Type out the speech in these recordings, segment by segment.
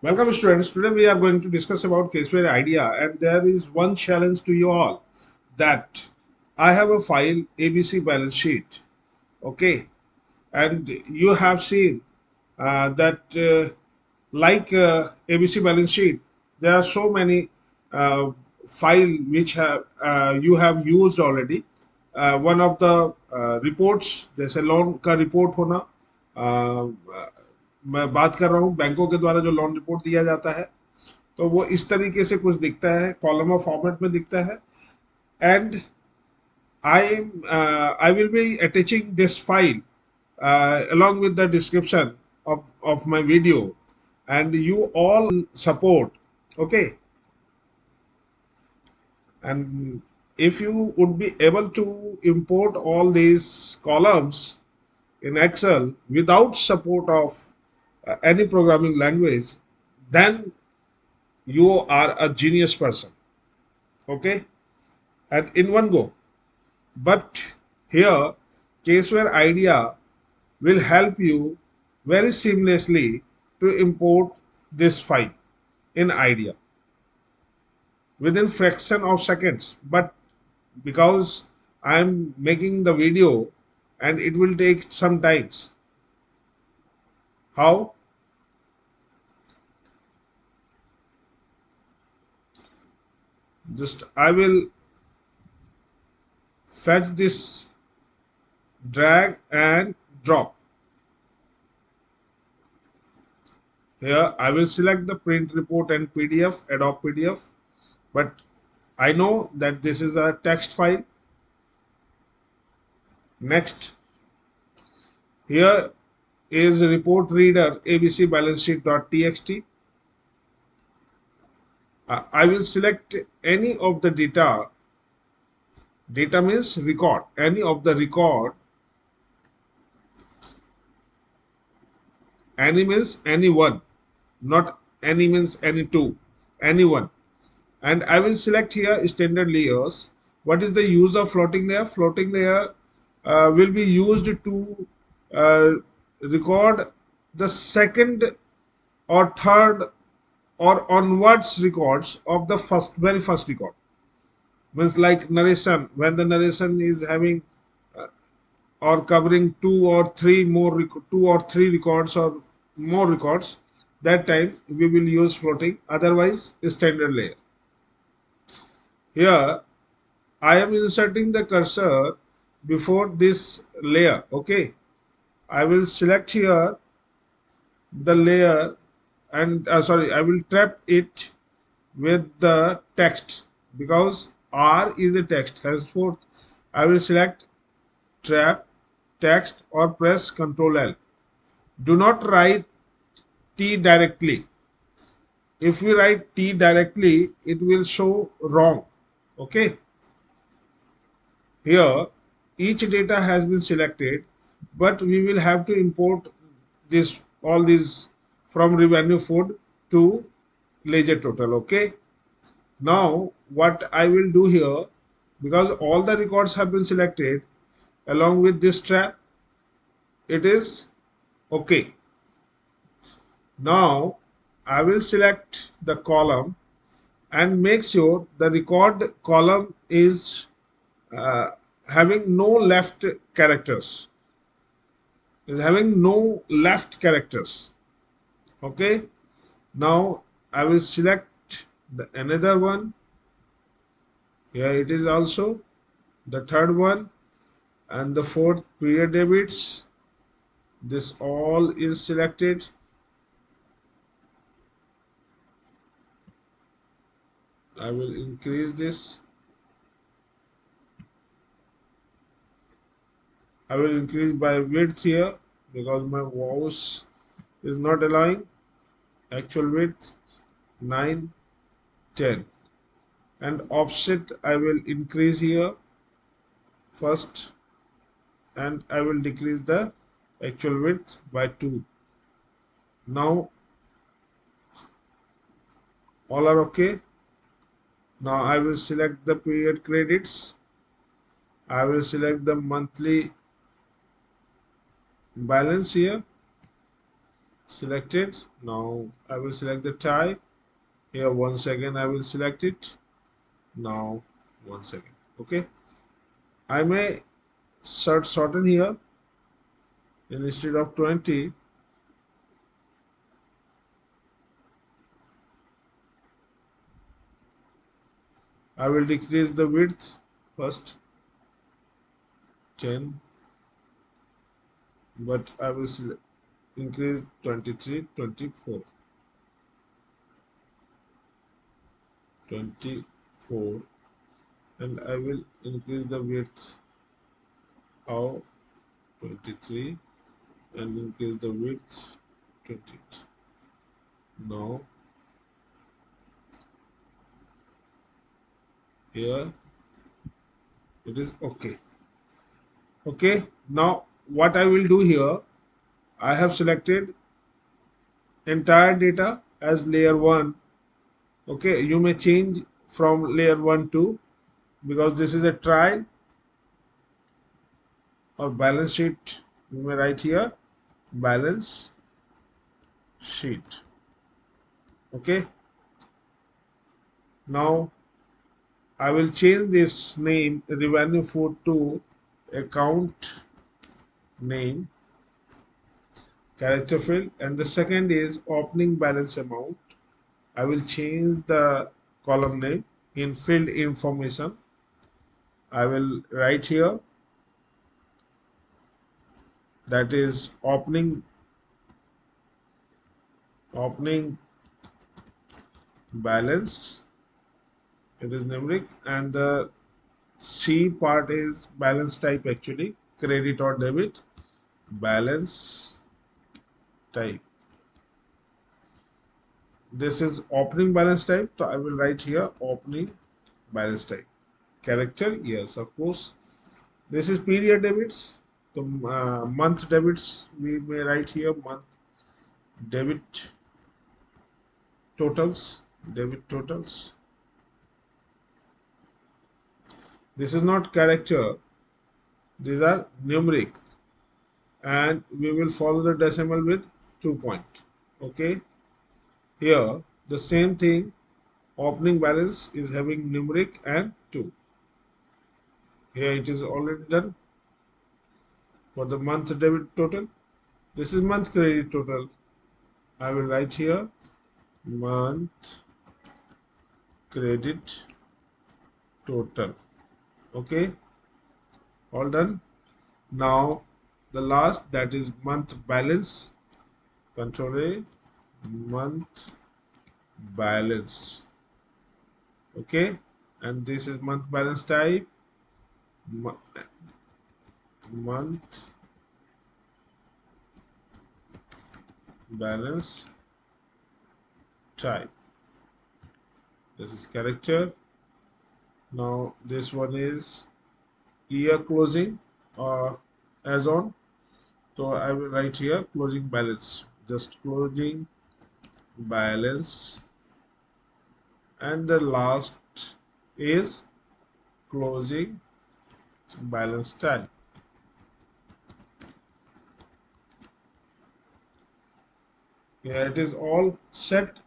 Welcome students. Today we are going to discuss about CaseWare IDEA, and there is one challenge to you all, that I have a file ABC balance sheet. Okay, and you have seen that ABC balance sheet, there are so many file which have you have used already. One of the reports, जैसे loan का report होना, मैं बात कर रहा हूँ बैंकों के द्वारा जो लोन रिपोर्ट दिया जाता है, तो वो इस तरीके से कुछ दिखता है, कॉलम ऑफ फॉर्मेट में दिखता है. And I will be attaching this file along with the description of my video, and you all support. Okay, and if you would be able to import all these columns in Excel without support of any programming language, then you are a genius person. Okay, and in one go. But here, CaseWare IDEA will help you very seamlessly to import this file in IDEA within fraction of seconds. But because I am making the video and it will take some times. How? Just I will fetch this, drag and drop. Here I will select the print report and PDF, Adobe PDF, but I know that this is a text file. Next, here is report reader ABC balance sheet.txt. I will select any of the data. Data means record, any of the record. Any means anyone, not any means any two, anyone. And I will select here standard layers. What is the use of floating layer? Floating layer will be used to uh, record the second or third or onwards records of the very first record. Means like narration, when the narration is having or covering two or three records or more records, that time we will use floating, otherwise standard layer. Here I am inserting the cursor before this layer. Okay, I will select here the layer, and I will trap it with the text, because R is a text. Henceforth I will select trap text or press Ctrl L. Do not write T directly. If we write T directly, it will show wrong. Okay, here each data has been selected, but we will have to import this all these from revenue food to ledger total. Okay, now what I will do here, because all the records have been selected along with this trap, it is okay. Now I will select the column and make sure the record column is uh, having no left characters, Okay, now I will select the another one. Here it is also the third one, and the fourth period debits. This all is selected. I will increase this. I will increase by width here because my mouse is not allowing. Actual width 9, 10, and offset I will increase here first, and I will decrease the actual width by 2. Now all are okay. Now I will select the period credits. I will select the monthly balance here. selected. Now I will select the type. Here once again I will select it. Now once again. Okay. I may shorten here. Instead of 20, I will decrease the width first 10, but I will increase 23, 24, 24, and I will increase the width of 23 and increase the width 28. Now here it is okay. Okay, now what I will do here, I have selected entire data as layer 1. Okay, you may change from layer 1 to, because this is a trial or balance sheet, you may write here balance sheet. Okay, now I will change this name revenue food to account name character field, and the second is opening balance amount. I will change the column name. In field information I will write here that is opening balance, it is numeric, and the C part is balance type, actually credit or debit, balance type. This is opening balance type, so I will write here opening balance type. Character, yes, of course. This is period debits. The month debits, we may write here month debit totals, debit totals. This is not character, these are numeric, and we will follow the decimal with 2 point. Okay, here the same thing, opening balance is having numeric and 2. Here it is already done. For the month debit total, this is month credit total. I will write here month credit total. Okay, all done. Now the last, that is month balance, control A, month balance. Okay, and this is month balance type, month balance type. This is character. Now this one is year closing as on, so I will write here closing balance, just closing balance, and the last is closing balance type. Here it is all set.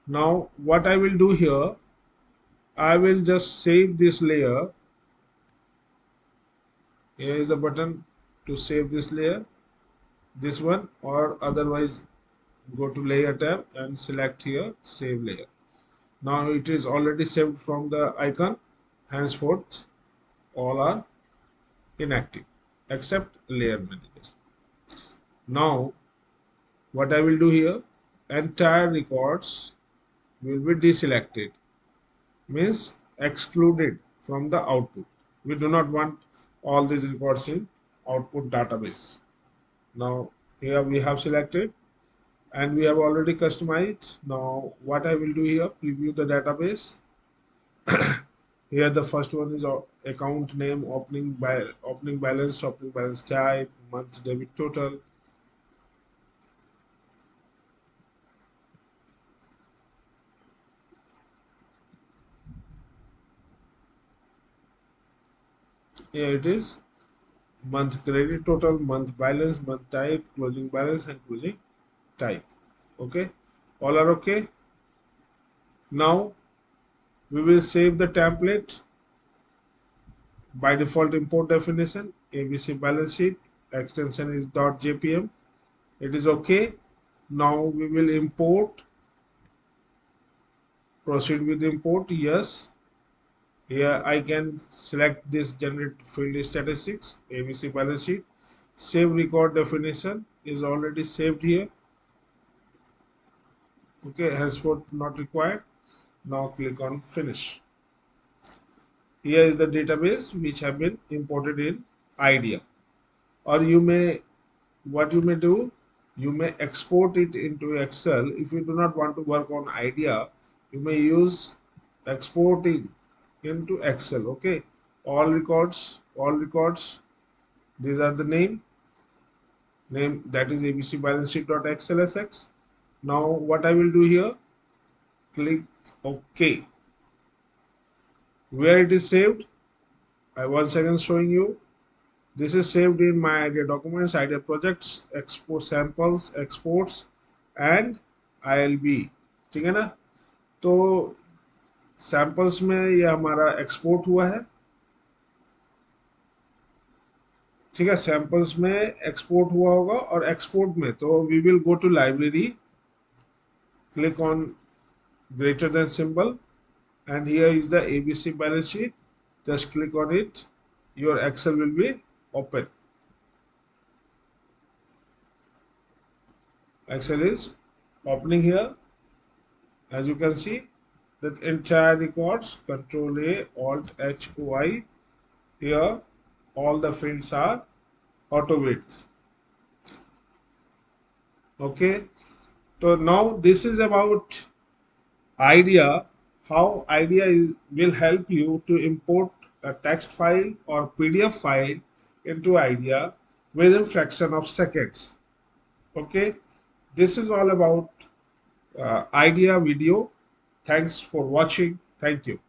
Now what I will do here, I will just save this layer. Here is the button to save this layer, this one, or otherwise go to layer tab and select here save layer. Now it is already saved from the icon, henceforth all are inactive except layer manager. Now what I will do here, entire records will be deselected, means excluded from the output. We do not want all these records in output database. Now here we have selected and we have already customized. Now what I will do here, preview the database. Here the first one is account name, opening balance, opening balance type, month debit total. Here it is month credit total, month balance, month type, closing balance, and closing type. Okay, all are okay. Now we will save the template. By default import definition ABC balance sheet, extension is .jpm. It is okay. Now we will import. Proceed with import. Yes. Here I can select this generate field statistics ABC balance sheet. Save record definition is already saved here. Okay, henceforth not required. Now click on finish. Here is the database which have been imported in IDEA. Or you may, what you may do, you may export it into Excel. If you do not want to work on IDEA, you may use exporting into Excel. Okay, all records, these are the name that is ABC balance sheet.xlsx. Now what I will do here, click OK. Where it is saved, I once again showing you. This is saved in my IDEA documents, IDEA projects, export samples, exports and ILB. ठीक है ना? तो samples में ये हमारा export हुआ है. ठीक है, सैंपल्स में एक्सपोर्ट हुआ होगा और एक्सपोर्ट में तो we will go to library, click on greater than symbol, and here is the ABC balance sheet. Just click on it. Your Excel will be open. Excel is opening here. As you can see, that entire records, Control A, Alt H O I. Here, all the fields are auto width. Okay. So now this is about IDEA. How IDEA will help you to import a text file or PDF file into IDEA within fraction of seconds. Okay, this is all about IDEA video. Thanks for watching. Thank you.